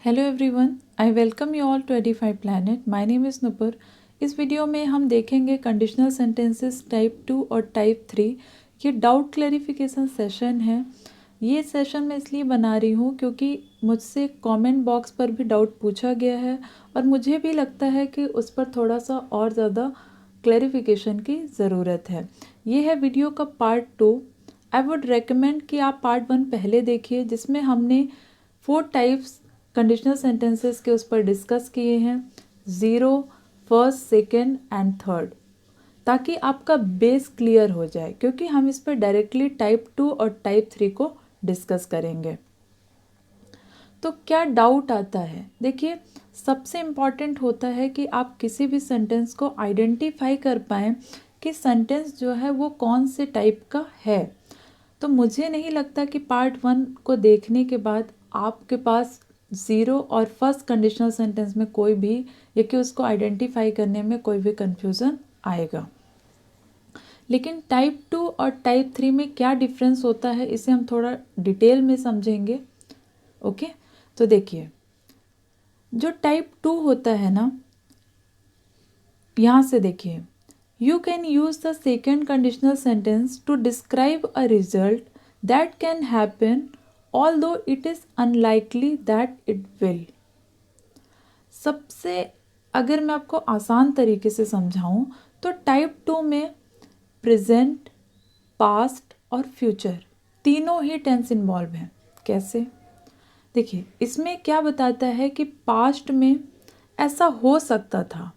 Hello everyone, I welcome you all to Edify Planet. My name is Nupur. इस video में हम देखेंगे conditional sentences type 2 और type 3। ये डाउट क्लैरिफिकेशन सेशन है। ये सेशन मैं इसलिए बना रही हूँ क्योंकि मुझसे कमेंट बॉक्स पर भी डाउट पूछा गया है और मुझे भी लगता है कि उस पर थोड़ा सा और ज़्यादा क्लैरिफिकेशन की ज़रूरत है। ये है वीडियो का पार्ट 2। आई वुड रेकमेंड कि आप पार्ट 1 पहले देखिए, जिसमें हमने 4 टाइप्स कंडीशनल सेंटेंसेस के उस पर डिस्कस किए हैं, 0, फर्स्ट, सेकेंड एंड थर्ड, ताकि आपका बेस क्लियर हो जाए, क्योंकि हम इस पर डायरेक्टली टाइप 2 और टाइप 3 को डिस्कस करेंगे। तो क्या डाउट आता है? देखिए, सबसे इम्पॉर्टेंट होता है कि आप किसी भी सेंटेंस को आइडेंटिफाई कर पाएँ कि सेंटेंस जो है वो कौन से टाइप का है। तो मुझे नहीं लगता कि पार्ट 1 को देखने के बाद आपके पास 0 और फर्स्ट कंडीशनल सेंटेंस में कोई भी या कि उसको आइडेंटिफाई करने में कोई भी कंफ्यूजन आएगा। लेकिन टाइप 2 और टाइप 3 में क्या डिफरेंस होता है, इसे हम थोड़ा डिटेल में समझेंगे। ओके, तो देखिए, जो टाइप 2 होता है ना, यहाँ से देखिए, you can use the second conditional sentence to describe a result that can happen although it is unlikely that it will। सबसे अगर मैं आपको आसान तरीके से समझाऊं तो टाइप 2 में प्रेजेंट, पास्ट और फ्यूचर तीनों ही टेंस इन्वॉल्व हैं। कैसे? देखिए, इसमें क्या बताता है कि पास्ट में ऐसा हो सकता था,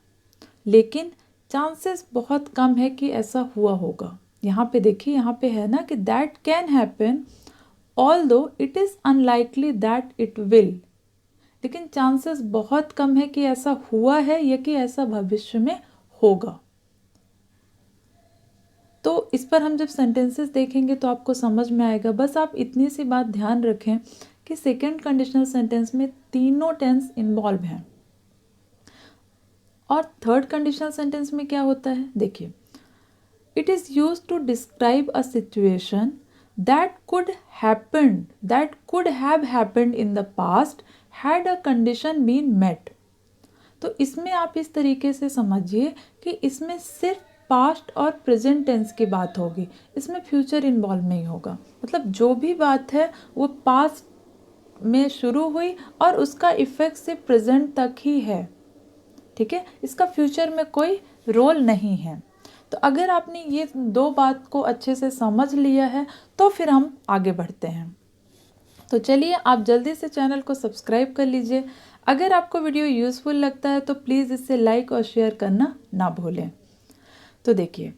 लेकिन चांसेस बहुत कम है कि ऐसा हुआ होगा। यहाँ पे देखिए, यहाँ पे है ना कि that can happen although it is unlikely that it will, लेकिन चांसेस बहुत कम है कि ऐसा हुआ है या कि ऐसा भविष्य में होगा। तो इस पर हम जब सेंटेंसेस देखेंगे तो आपको समझ में आएगा। बस आप इतनी सी बात ध्यान रखें कि सेकेंड कंडीशनल सेंटेंस में तीनों टेंस इन्वॉल्व हैं। और थर्ड कंडीशनल सेंटेंस में क्या होता है? देखिए, it is used to describe a situation that could have happened in the past had a condition been met। तो इसमें आप इस तरीके से समझिए कि इसमें सिर्फ पास्ट और प्रेजेंट टेंस की बात होगी, इसमें फ्यूचर इन्वॉल्व नहीं होगा। मतलब जो भी बात है वो पास्ट में शुरू हुई और उसका इफेक्ट सिर्फ प्रेजेंट तक ही है, ठीक है? इसका फ्यूचर में कोई रोल नहीं है। तो अगर आपने ये दो बात को अच्छे से समझ लिया है तो फिर हम आगे बढ़ते हैं। तो चलिए, आप जल्दी से चैनल को सब्सक्राइब कर लीजिए। अगर आपको वीडियो यूज़फुल लगता है तो प्लीज़ इसे लाइक और शेयर करना ना भूलें। तो देखिए,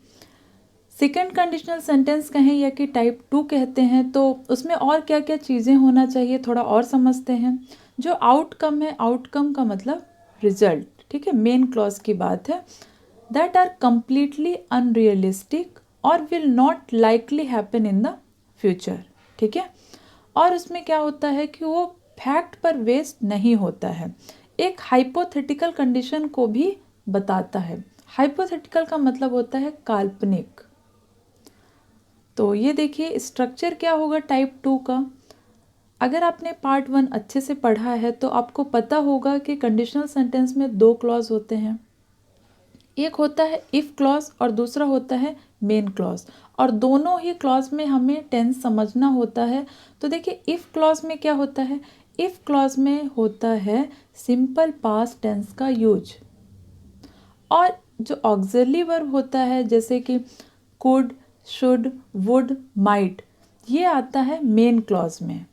सेकेंड कंडीशनल सेंटेंस कहें या कि टाइप 2 कहते हैं, तो उसमें और क्या क्या चीज़ें होना चाहिए थोड़ा और समझते हैं। जो आउटकम है, आउटकम का मतलब रिजल्ट, ठीक है? मेन क्लॉज की बात है। that are completely unrealistic or will not likely happen in the future, ठीक है? और उसमें क्या होता है कि वो फैक्ट पर बेस्ड नहीं होता है, एक हाइपोथेटिकल कंडीशन को भी बताता है। हाइपोथेटिकल का मतलब होता है काल्पनिक। तो ये देखिए, स्ट्रक्चर क्या होगा टाइप 2 का। अगर आपने पार्ट 1 अच्छे से पढ़ा है तो आपको पता होगा कि कंडीशनल सेंटेंस में 2 क्लॉज होते हैं। एक होता है इफ़ क्लॉज और दूसरा होता है मेन क्लॉज, और दोनों ही क्लॉज में हमें टेंस समझना होता है। तो देखिए, इफ़ क्लॉज में क्या होता है? इफ़ क्लॉज में होता है सिंपल पास्ट टेंस का यूज, और जो ऑक्सिलरी वर्ब होता है जैसे कि कुड, शुड, वुड, माइट, ये आता है मेन क्लॉज में।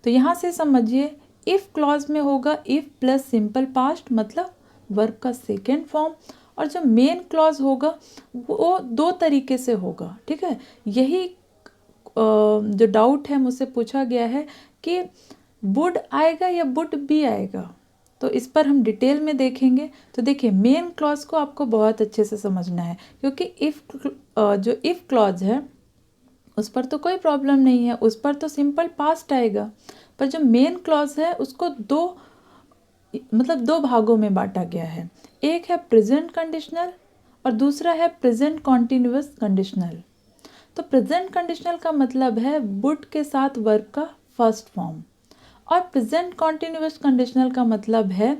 तो यहाँ से समझिए, इफ़ क्लॉज में होगा इफ़ प्लस सिंपल पास्ट, मतलब वर्ब का सेकेंड फॉर्म, और जो मेन क्लॉज होगा वो 2 तरीके से होगा, ठीक है? यही जो डाउट है मुझसे पूछा गया है कि वुड आएगा या वुड बी आएगा, तो इस पर हम डिटेल में देखेंगे। तो देखिए, मेन क्लॉज को आपको बहुत अच्छे से समझना है, क्योंकि जो इफ़ क्लॉज है उस पर तो कोई प्रॉब्लम नहीं है, उस पर तो सिंपल पास्ट आएगा। पर जो मेन क्लॉज है उसको 2 भागों में बांटा गया है। एक है प्रेजेंट कंडीशनल और दूसरा है प्रेजेंट कॉन्टिन्यूअस कंडीशनल। तो प्रेजेंट कंडीशनल का मतलब है वुड के साथ वर्ब का फर्स्ट फॉर्म, और प्रेजेंट कॉन्टिन्यूअस कंडीशनल का मतलब है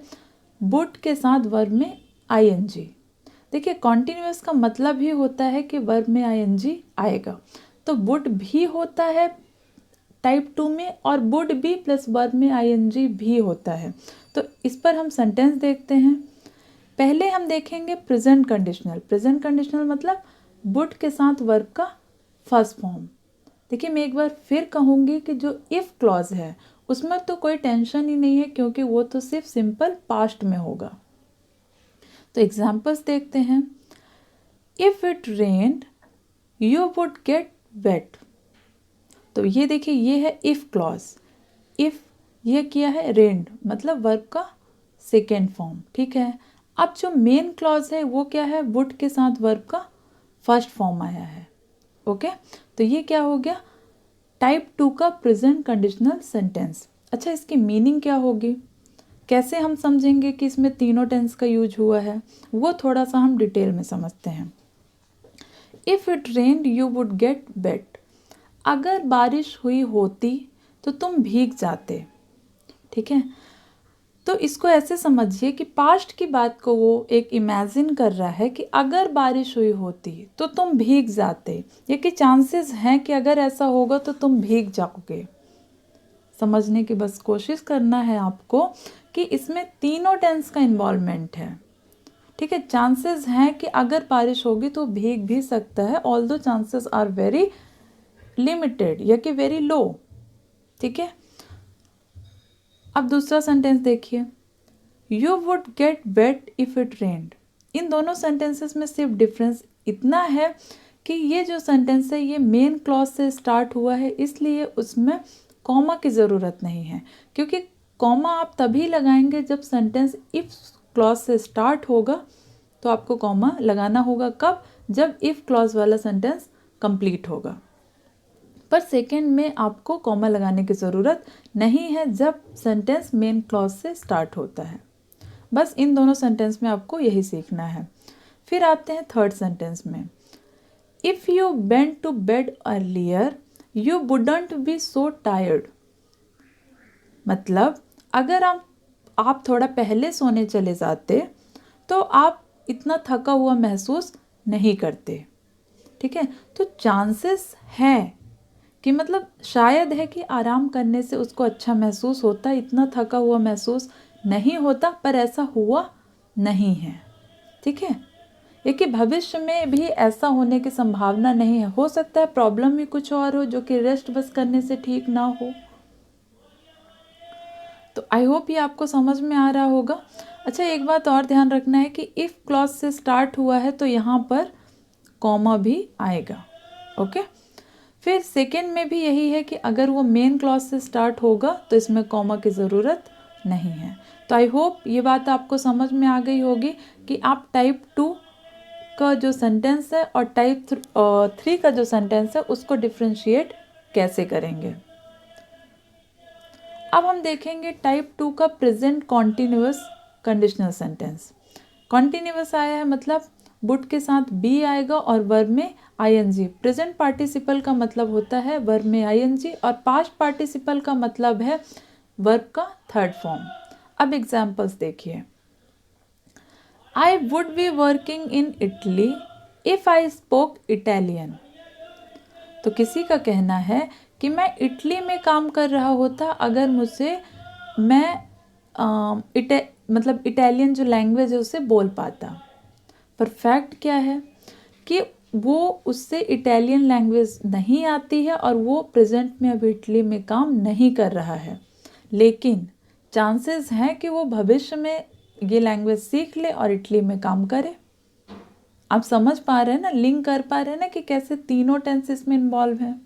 वुड के साथ वर्ब में आईएनजी। देखिए कॉन्टिन्यूअस का मतलब ही होता है कि वर्ब में आईएनजी आएगा, तो वुड भी होता है टाइप 2 में और वुड भी प्लस वर्ब में आईएनजी भी होता है। तो इस पर हम सेंटेंस देखते हैं। पहले हम देखेंगे प्रेजेंट कंडीशनल। प्रेजेंट कंडीशनल मतलब वुड के साथ वर्ब का फर्स्ट फॉर्म। देखिए मैं एक बार फिर कहूँगी कि जो इफ़ क्लॉज है उसमें तो कोई टेंशन ही नहीं है, क्योंकि वो तो सिर्फ सिंपल पास्ट में होगा। तो एग्जाम्पल्स देखते हैं। If it rained you would get wet. तो ये देखिए ये है इफ़ क्लॉज। इफ़ ये किया है रेन्ड मतलब वर्ब का सेकेंड फॉर्म, ठीक है। अब जो मेन क्लॉज है वो क्या है, वुड के साथ वर्ब का फर्स्ट फॉर्म आया है। ओके, तो ये क्या हो गया, टाइप 2 का प्रेजेंट कंडीशनल सेंटेंस। अच्छा इसकी मीनिंग क्या होगी, कैसे हम समझेंगे कि इसमें तीनों टेंस का यूज हुआ है, वो थोड़ा सा हम डिटेल में समझते हैं। If it rained you would get wet. अगर बारिश हुई होती तो तुम भीग जाते, ठीक है। तो इसको ऐसे समझिए कि पास्ट की बात को वो एक इमेजिन कर रहा है कि अगर बारिश हुई होती तो तुम भीग जाते, ये कि चांसेस हैं कि अगर ऐसा होगा तो तुम भीग जाओगे। समझने की बस कोशिश करना है आपको कि इसमें तीनों टेंस का इन्वॉल्वमेंट है, ठीक है। चांसेस हैं कि अगर बारिश होगी तो भीग भी सकता है, although chances are very limited या कि वेरी लो, ठीक है। अब दूसरा सेंटेंस देखिए, you would get wet if it rained. इन दोनों सेंटेंसेस में सिर्फ डिफरेंस इतना है कि ये जो सेंटेंस है ये मेन क्लॉज से स्टार्ट हुआ है, इसलिए उसमें कॉमा की ज़रूरत नहीं है, क्योंकि कॉमा आप तभी लगाएंगे जब सेंटेंस इफ़ क्लॉज से स्टार्ट होगा। तो आपको कॉमा लगाना होगा कब, जब इफ़ क्लॉज वाला सेंटेंस कंप्लीट होगा। पर सेकेंड में आपको कॉमा लगाने की ज़रूरत नहीं है जब सेंटेंस मेन क्लॉज से स्टार्ट होता है। बस इन दोनों सेंटेंस में आपको यही सीखना है। फिर आते हैं थर्ड सेंटेंस में। If you went to bed earlier you wouldn't be so tired. मतलब अगर आप थोड़ा पहले सोने चले जाते तो आप इतना थका हुआ महसूस नहीं करते, ठीक है। तो चांसेस है कि मतलब शायद है कि आराम करने से उसको अच्छा महसूस होता, इतना थका हुआ महसूस नहीं होता, पर ऐसा हुआ नहीं है, ठीक है। ये कि भविष्य में भी ऐसा होने की संभावना नहीं है, हो सकता है प्रॉब्लम ही कुछ और हो जो कि रेस्ट बस करने से ठीक ना हो। तो आई होप ये आपको समझ में आ रहा होगा। अच्छा एक बात और ध्यान रखना है कि इफ़ क्लॉज से स्टार्ट हुआ है तो यहाँ पर कॉमा भी आएगा, ओके। फिर सेकेंड में भी यही है कि अगर वो मेन क्लॉज से स्टार्ट होगा तो इसमें कॉमा की ज़रूरत नहीं है। तो आई होप ये बात आपको समझ में आ गई होगी कि आप टाइप 2 का जो सेंटेंस है और टाइप 3 का जो सेंटेंस है उसको डिफ्रेंशिएट कैसे करेंगे। अब हम देखेंगे टाइप 2 का present continuous conditional sentence. Continuous आया है मतलब वुड के साथ बी आएगा और वर्ब में आईएनजी। प्रेजेंट पार्टिसिपल का मतलब होता है वर्ब में आईएनजी और पास्ट पार्टिसिपल का मतलब है वर्ब का थर्ड फॉर्म। अब एग्जाम्पल्स देखिए। I would be working in Italy if I spoke Italian. तो किसी का कहना है कि मैं इटली में काम कर रहा होता अगर मैं मतलब इटालियन जो लैंग्वेज है उसे बोल पाता। पर फैक्ट क्या है कि वो उससे इटालियन लैंग्वेज नहीं आती है और वो प्रेजेंट में अभी इटली में काम नहीं कर रहा है, लेकिन चांसेस हैं कि वो भविष्य में ये लैंग्वेज सीख ले और इटली में काम करे। आप समझ पा रहे हैं ना, लिंक कर पा रहे हैं ना कि कैसे तीनों टेंस इसमें इन्वॉल्व हैं।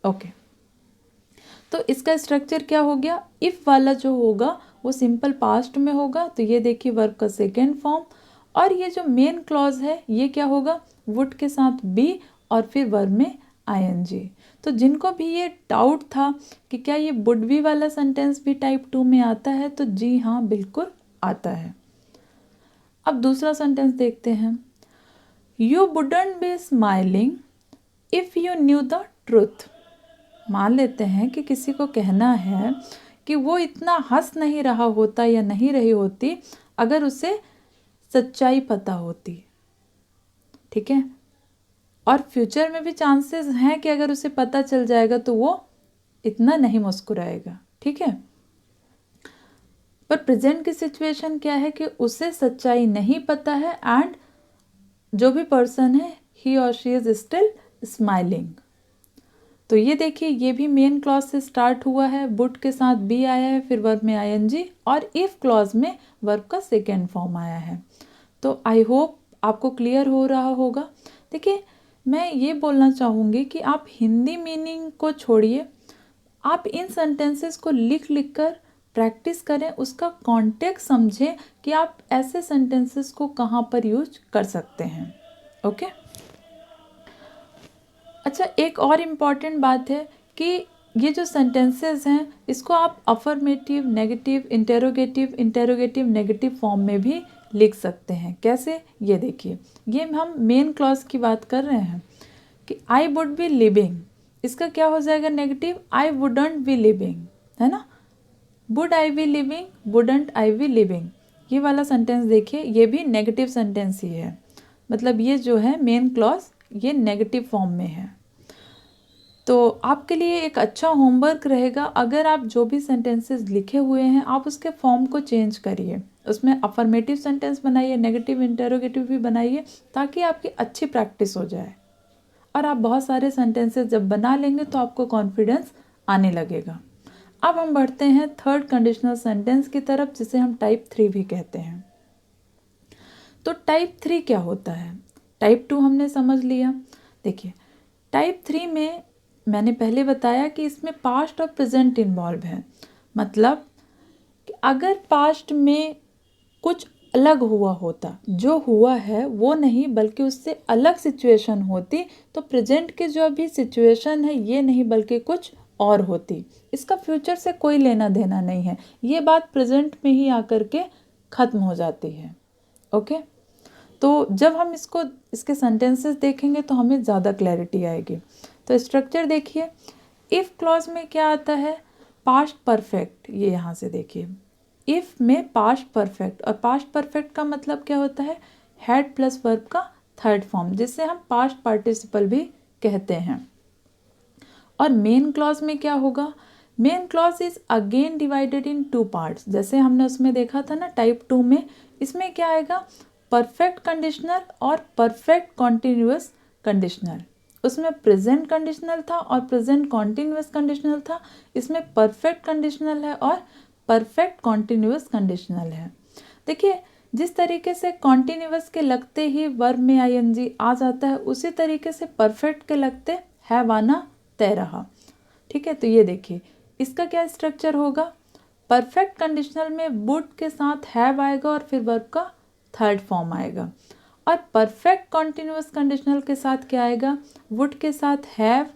ओके, तो इसका स्ट्रक्चर क्या हो गया, इफ़ वाला जो होगा वो सिंपल पास्ट में होगा, तो ये देखिए वर्ब का सेकेंड फॉर्म। और ये जो मेन क्लॉज है ये क्या होगा, वुड के साथ बी और फिर वर्ब में आईएनजी। तो जिनको भी ये डाउट था कि क्या ये वुड बी वाला सेंटेंस भी टाइप 2 में आता है, तो जी हाँ बिल्कुल आता है। अब दूसरा सेंटेंस देखते हैं। You wouldn't B smiling if you new the truth. मान लेते हैं कि किसी को कहना है कि वो इतना हंस नहीं रहा होता या नहीं रही होती अगर उसे सच्चाई पता होती, ठीक है। और फ्यूचर में भी चांसेस हैं कि अगर उसे पता चल जाएगा तो वो इतना नहीं मुस्कुराएगा, ठीक है। पर प्रेजेंट की सिचुएशन क्या है कि उसे सच्चाई नहीं पता है एंड जो भी पर्सन है ही और शी इज स्टिल स्माइलिंग। तो ये देखिए, ये भी मेन क्लॉज से स्टार्ट हुआ है, वुड के साथ बी आया है, फिर वर्ब में आईएनजी और इफ क्लॉज में वर्ब का सेकेंड फॉर्म आया है। तो आई होप आपको क्लियर हो रहा होगा। देखिए, मैं ये बोलना चाहूँगी कि आप हिंदी मीनिंग को छोड़िए, आप इन सेंटेंसेस को लिख लिख कर प्रैक्टिस करें, उसका कॉन्टेक्स्ट समझें कि आप ऐसे सेंटेंसेस को कहाँ पर यूज कर सकते हैं। ओके। अच्छा, एक और इम्पॉर्टेंट बात है कि ये जो सेंटेंसेस हैं इसको आप affirmative, negative, interrogative negative form में भी लिख सकते हैं। कैसे, ये देखिए, ये हम मेन क्लॉज की बात कर रहे हैं कि आई वुड बी लिविंग, इसका क्या हो जाएगा negative, I wouldn't be living, है ना। Would I B living, wouldn't I B living, ये वाला सेंटेंस देखिए, ये भी नेगेटिव सेंटेंस ही है, मतलब ये जो है मेन क्लॉज ये नेगेटिव फॉर्म में है। तो आपके लिए एक अच्छा होमवर्क रहेगा, अगर आप जो भी सेंटेंसेस लिखे हुए हैं आप उसके फॉर्म को चेंज करिए, उसमें अफर्मेटिव सेंटेंस बनाइए, नेगेटिव, इंटेरोगेटिव भी बनाइए, ताकि आपकी अच्छी प्रैक्टिस हो जाए। और आप बहुत सारे सेंटेंसेस जब बना लेंगे तो आपको कॉन्फिडेंस आने लगेगा। अब हम बढ़ते हैं थर्ड कंडीशनल सेंटेंस की तरफ, जिसे हम टाइप 3 भी कहते हैं। तो टाइप 3 क्या होता है, टाइप 2 हमने समझ लिया। देखिए, टाइप 3 में मैंने पहले बताया कि इसमें पास्ट और प्रेजेंट इन्वॉल्व है, मतलब कि अगर पास्ट में कुछ अलग हुआ होता, जो हुआ है वो नहीं बल्कि उससे अलग सिचुएशन होती, तो प्रेजेंट की जो अभी सिचुएशन है ये नहीं बल्कि कुछ और होती, इसका फ्यूचर से कोई लेना देना नहीं है, ये बात प्रेजेंट में ही आकर के ख़त्म हो जाती है। ओके, तो जब हम इसके सेंटेंसेस देखेंगे तो हमें ज़्यादा क्लैरिटी आएगी। तो स्ट्रक्चर देखिए, इफ़ क्लॉज में क्या आता है, पास्ट परफेक्ट, ये यहाँ से देखिए, इफ़ में पास्ट परफेक्ट, और पास्ट परफेक्ट का मतलब क्या होता है, हैड प्लस वर्ब का थर्ड फॉर्म, जिसे हम पास्ट पार्टिसिपल भी कहते हैं। और मेन क्लॉज में क्या होगा, main clause is again divided in 2 parts, जैसे हमने उसमें देखा था ना टाइप 2 में, इसमें क्या आएगा, परफेक्ट कंडीशनल और परफेक्ट कॉन्टिन्यूअस कंडीशनल। उसमें प्रेजेंट कंडीशनल था और प्रेजेंट कॉन्टिन्यूअस कंडीशनल था, इसमें परफेक्ट कंडीशनल है और परफेक्ट कॉन्टिन्यूअस कंडीशनल है। देखिए, जिस तरीके से कॉन्टिन्यूअस के लगते ही वर्ब में आईएनजी आ जाता है, उसी तरीके से परफेक्ट के लगते हैव आना तय रहा, ठीक है। तो ये देखिए, इसका क्या स्ट्रक्चर होगा, परफेक्ट कंडीशनल में वुड के साथ हैव आएगा और फिर वर्ब का थर्ड फॉर्म आएगा, और परफेक्ट कॉन्टिन्यूअस कंडीशनल के साथ क्या आएगा, वुड के साथ हैव,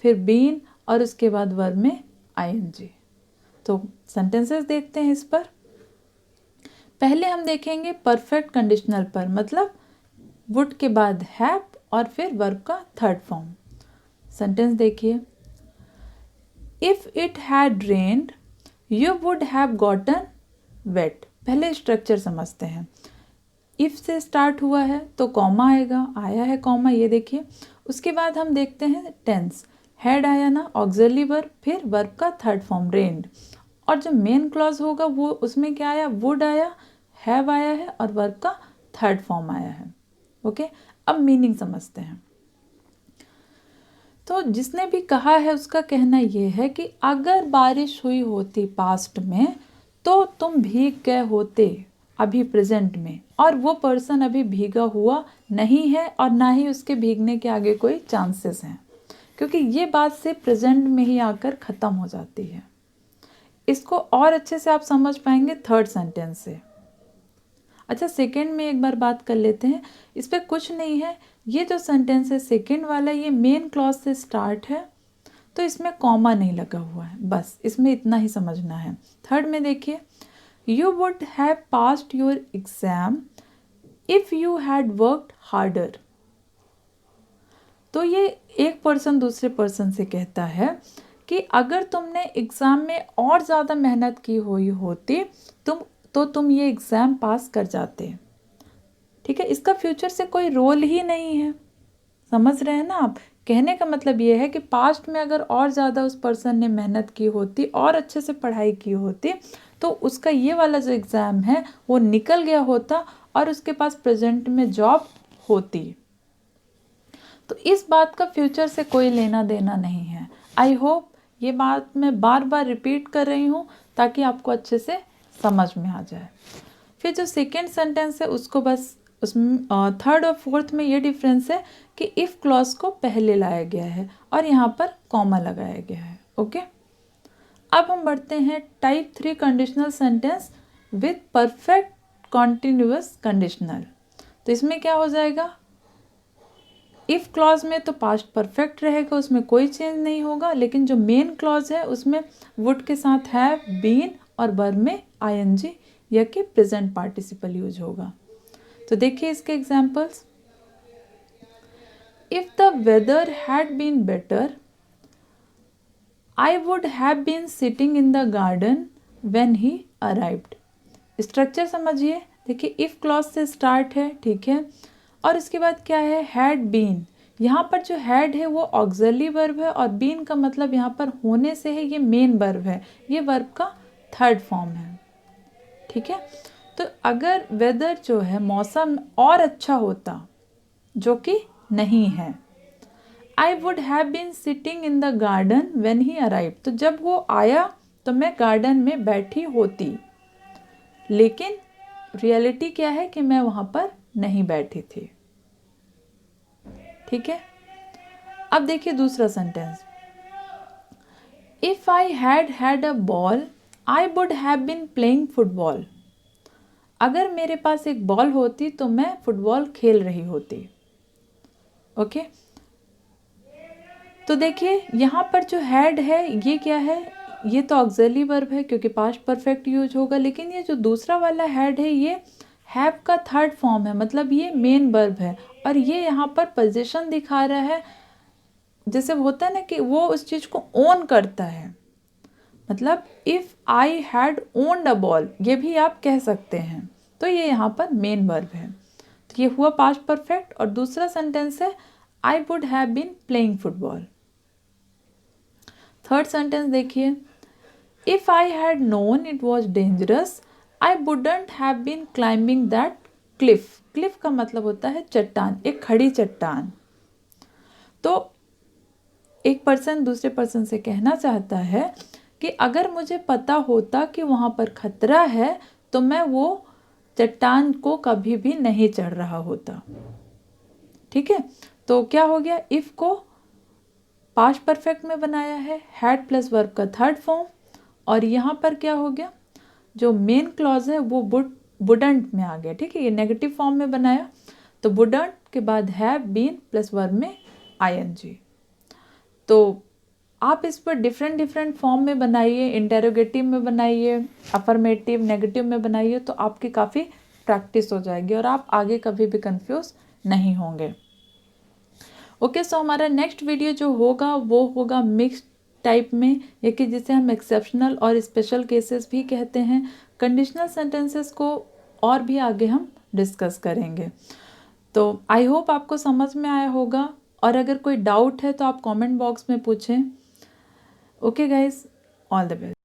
फिर बीन और उसके बाद वर्ब में आईएनजी। तो सेंटेंसेस देखते हैं इस पर। पहले हम देखेंगे परफेक्ट कंडीशनल पर, मतलब वुड के बाद हैव और फिर वर्ब का थर्ड फॉर्म। सेंटेंस देखिए, if it had rained you would have gotten wet. पहले स्ट्रक्चर समझते हैं, इफ से स्टार्ट हुआ है तो कॉमा आएगा, आया है कॉमा, ये देखिए। उसके बाद हम देखते हैं टेंस, हैड आया ना, ऑक्सिलरी वर्ब, फिर वर्ब का थर्ड फॉर्म रेन्ड, और जो मेन क्लॉज होगा वो उसमें क्या आया, वुड आया, हैव आया है और वर्ब का थर्ड फॉर्म आया है। ओके, अब मीनिंग समझते हैं। तो जिसने भी कहा है उसका कहना ये है कि अगर बारिश हुई होती पास्ट में तो तुम भीग गए होते अभी प्रेजेंट में, और वो पर्सन अभी भीगा हुआ नहीं है और ना ही उसके भीगने के आगे कोई चांसेस हैं, क्योंकि ये बात से प्रेजेंट में ही आकर ख़त्म हो जाती है। इसको और अच्छे से आप समझ पाएंगे थर्ड सेंटेंस से। अच्छा, सेकंड में एक बार बात कर लेते हैं, इस पर कुछ नहीं है, ये जो सेंटेंस है सेकंड वाला, ये मेन क्लॉज से स्टार्ट है, तो इसमें कॉमा नहीं लगा हुआ है, बस इसमें इतना ही समझना है। थर्ड में देखिए, you would have passed your exam if you had worked harder. तो ये एक पर्सन दूसरे पर्सन से कहता है कि अगर तुमने एग्ज़ाम में और ज़्यादा मेहनत की हुई होती तुम ये एग्ज़ाम पास कर जाते। ठीक है, इसका फ्यूचर से कोई रोल ही नहीं है। समझ रहे हैं ना आप? कहने का मतलब ये है कि पास्ट में अगर और ज़्यादा उस पर्सन ने मेहनत की होती और अच्छे से पढ़ाई की होती तो उसका ये वाला जो एग्ज़ाम है वो निकल गया होता और उसके पास प्रेजेंट में जॉब होती। तो इस बात का फ्यूचर से कोई लेना देना नहीं है। आई होप ये बात मैं बार बार रिपीट कर रही हूँ ताकि आपको अच्छे से समझ में आ जाए। फिर जो सेकेंड सेंटेंस है उसको बस उसमें थर्ड और फोर्थ में ये डिफरेंस है कि इफ़ क्लॉज को पहले लाया गया है और यहाँ पर कॉमा लगाया गया है। ओके, अब हम बढ़ते हैं type 3 conditional sentence with perfect continuous conditional. तो इसमें क्या हो जाएगा, इफ़ क्लॉज में तो पास्ट परफेक्ट रहेगा, उसमें कोई चेंज नहीं होगा, लेकिन जो मेन क्लॉज है उसमें वुड के साथ हैव, बीन और वर्ब में आईएनजी या कि प्रेजेंट पार्टिसिपल यूज होगा। तो देखिए इसके examples. If the weather had been better I would have been sitting in the garden when he arrived. Structure समझिए, देखिए इफ क्लॉज से स्टार्ट है, ठीक है, और इसके बाद क्या है, हैड बीन। यहाँ पर जो हैड है वो ऑक्सिलरी वर्ब है और बीन का मतलब यहाँ पर होने से है, ये मेन वर्ब है, ये वर्ब का थर्ड फॉर्म है। ठीक है, तो अगर वेदर जो है मौसम और अच्छा होता जो कि नहीं है, I would have been sitting in the garden when he arrive. तो जब वो आया तो मैं गार्डन में बैठी होती, लेकिन रियलिटी क्या है कि मैं वहां पर नहीं बैठी थी। ठीक है, अब देखिए दूसरा sentence. If I had had a ball I would have been playing football. अगर मेरे पास एक बॉल होती तो मैं फुटबॉल खेल रही होती। ओके, तो देखिए यहाँ पर जो हैड है ये क्या है, ये तो ऑक्सिलरी वर्ब है क्योंकि पास्ट परफेक्ट यूज होगा, लेकिन ये जो दूसरा वाला हैड है ये हैव का थर्ड फॉर्म है, मतलब ये मेन वर्ब है और ये यहाँ पर पोजीशन दिखा रहा है, जैसे होता है ना कि वो उस चीज़ को ओन करता है। मतलब if I had owned a ball ये भी आप कह सकते हैं, तो ये यहाँ पर मेन वर्ब है। तो ये हुआ पास्ट परफेक्ट। और दूसरा सेंटेंस है I would have been playing football. Third sentence देखिए, if I had known it was dangerous I wouldn't have been climbing that cliff. Cliff का मतलब होता है चट्टान, एक खड़ी चट्टान। तो एक पर्सन दूसरे पर्सन से कहना चाहता है कि अगर मुझे पता होता कि वहाँ पर खतरा है तो मैं वो चट्टान को कभी भी नहीं चढ़ रहा होता। ठीक है, तो क्या हो गया, इफ को पास्ट परफेक्ट में बनाया है, हैड प्लस वर्ब का थर्ड फॉर्म, और यहाँ पर क्या हो गया, जो मेन क्लॉज है वो वुडंट में आ गया। ठीक है, ये नेगेटिव फॉर्म में बनाया, तो वुडंट के बाद हैव बीन प्लस वर्ब में आईएनजी। तो आप इस पर डिफरेंट फॉर्म में बनाइए, इंटेरोगेटिव में बनाइए, अफर्मेटिव, नेगेटिव में बनाइए, तो आपकी काफ़ी प्रैक्टिस हो जाएगी और आप आगे कभी भी कंफ्यूज नहीं होंगे। ओके, सो हमारा नेक्स्ट वीडियो जो होगा वो होगा मिक्स्ड टाइप में, या कि जिसे हम एक्सेप्शनल और स्पेशल केसेस भी कहते हैं। कंडीशनल सेंटेंसेस को और भी आगे हम डिस्कस करेंगे। तो आई होप आपको समझ में आया होगा, और अगर कोई डाउट है तो आप कमेंट बॉक्स में पूछें। Okay guys, all the best.